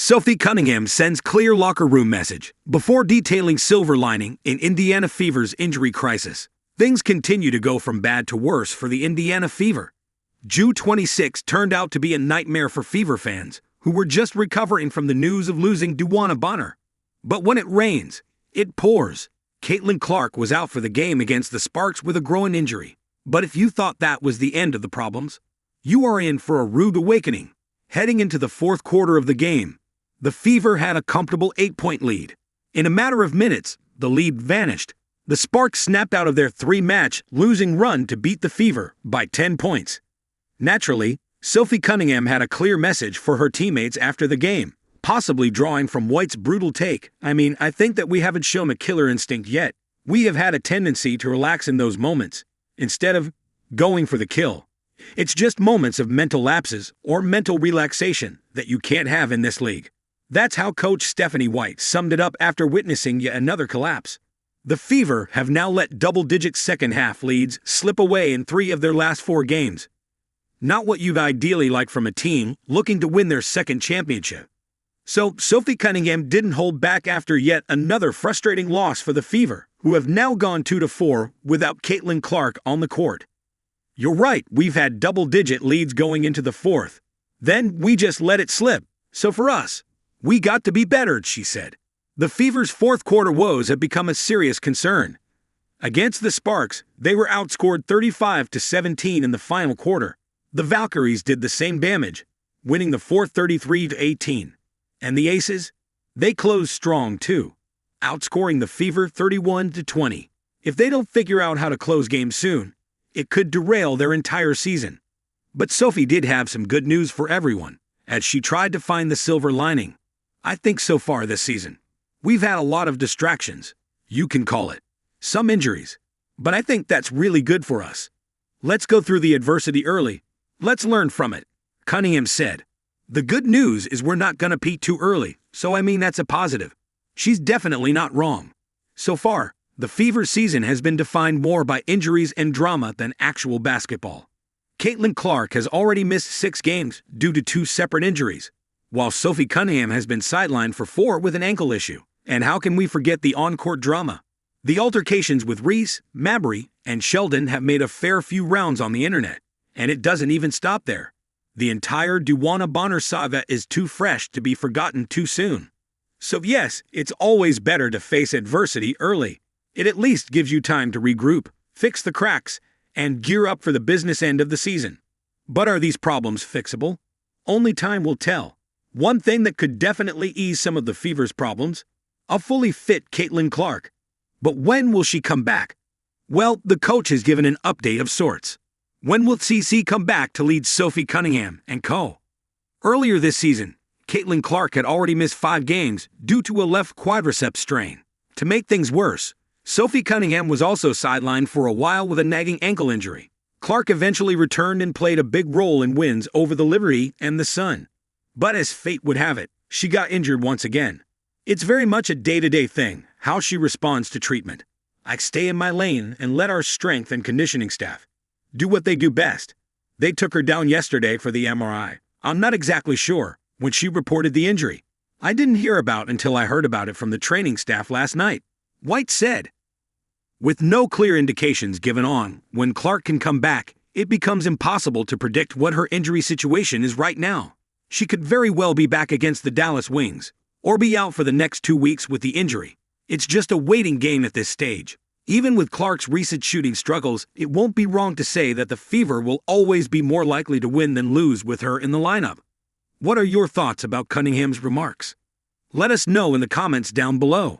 Sophie Cunningham sends clear locker room message before detailing silver lining in Indiana Fever's injury crisis. Things continue to go from bad to worse for the Indiana Fever. June 26 turned out to be a nightmare for Fever fans who were just recovering from the news of losing DeWanna Bonner. But when it rains, it pours. Caitlin Clark was out for the game against the Sparks with a groin injury. But if you thought that was the end of the problems, you are in for a rude awakening. Heading into the fourth quarter of the game, the Fever had a comfortable 8-point lead. In a matter of minutes, the lead vanished. The Sparks snapped out of their 3-match losing run to beat the Fever by 10 points. Naturally, Sophie Cunningham had a clear message for her teammates after the game, possibly drawing from White's brutal take. I think that we haven't shown a killer instinct yet. We have had a tendency to relax in those moments, instead of going for the kill. It's just moments of mental lapses or mental relaxation that you can't have in this league. That's how Coach Stephanie White summed it up after witnessing yet another collapse. The Fever have now let double-digit second-half leads slip away in 3 of their last 4 games. Not what you'd ideally like from a team looking to win their second championship. So Sophie Cunningham didn't hold back after yet another frustrating loss for the Fever, who have now gone 2-4 without Caitlin Clark on the court. You're right, we've had double-digit leads going into the fourth. Then we just let it slip. So for us, we got to be better, she said. The Fever's fourth quarter woes have become a serious concern. Against the Sparks, they were outscored 35-17 in the final quarter. The Valkyries did the same damage, winning the fourth 33-18. And the Aces? They closed strong too, outscoring the Fever 31-20. If they don't figure out how to close games soon, it could derail their entire season. But Sophie did have some good news for everyone, as she tried to find the silver lining. I think so far this season, we've had a lot of distractions, you can call it, some injuries, but I think that's really good for us. Let's go through the adversity early. Let's learn from it, Cunningham said. The good news is we're not gonna peak too early, so that's a positive. She's definitely not wrong. So far, the Fever season has been defined more by injuries and drama than actual basketball. Caitlin Clark has already missed 6 games due to 2 separate injuries, while Sophie Cunningham has been sidelined for 4 with an ankle issue. And how can we forget the on-court drama? The altercations with Reese, Mabry, and Sheldon have made a fair few rounds on the internet, and it doesn't even stop there. The entire DeWanna Bonner saga is too fresh to be forgotten too soon. So yes, it's always better to face adversity early. It at least gives you time to regroup, fix the cracks, and gear up for the business end of the season. But are these problems fixable? Only time will tell. One thing that could definitely ease some of the Fever's problems: a fully fit Caitlin Clark. But when will she come back? Well, the coach has given an update of sorts. When will CC come back to lead Sophie Cunningham and co? Earlier this season, Caitlin Clark had already missed 5 games due to a left quadriceps strain. To make things worse, Sophie Cunningham was also sidelined for a while with a nagging ankle injury. Clark eventually returned and played a big role in wins over the Liberty and the Sun. But as fate would have it, she got injured once again. It's very much a day-to-day thing, how she responds to treatment. I stay in my lane and let our strength and conditioning staff do what they do best. They took her down yesterday for the MRI. I'm not exactly sure when she reported the injury. I didn't hear about until I heard about it from the training staff last night, White said. With no clear indications given on when Clark can come back, it becomes impossible to predict what her injury situation is right now. She could very well be back against the Dallas Wings, or be out for the next 2 weeks with the injury. It's just a waiting game at this stage. Even with Clark's recent shooting struggles, it won't be wrong to say that the Fever will always be more likely to win than lose with her in the lineup. What are your thoughts about Cunningham's remarks? Let us know in the comments down below.